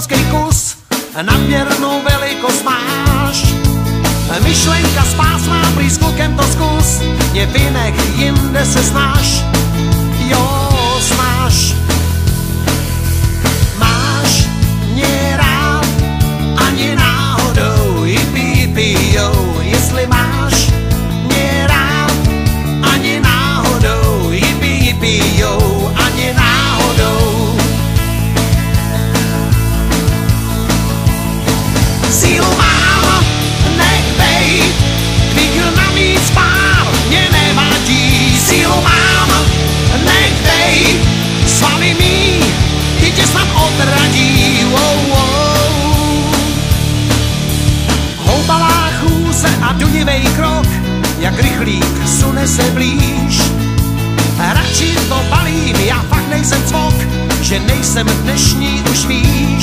obrovský kus, nadměrnou velikost máš. Myšlenka spásná, prý s klukem to zkus, mě vynech, jinde se snaž. Jo, snaž. Máš mě rád, ani náhodou, jipi, jo, jestli máš mě rád, ani náhodou, jipi, jo, ani náhodou. Sílu mám, nech bejt, kvíkl na mý spál, mě nevadí. Sílu mám, nech bejt, svaly mý, ty tě snad odradí. Wow, wow. Houbalá chůze a dunivej krok, jak rychlík sune se blíž. Radši to balím, já fakt nejsem cvok, že nejsem dnešní už víš.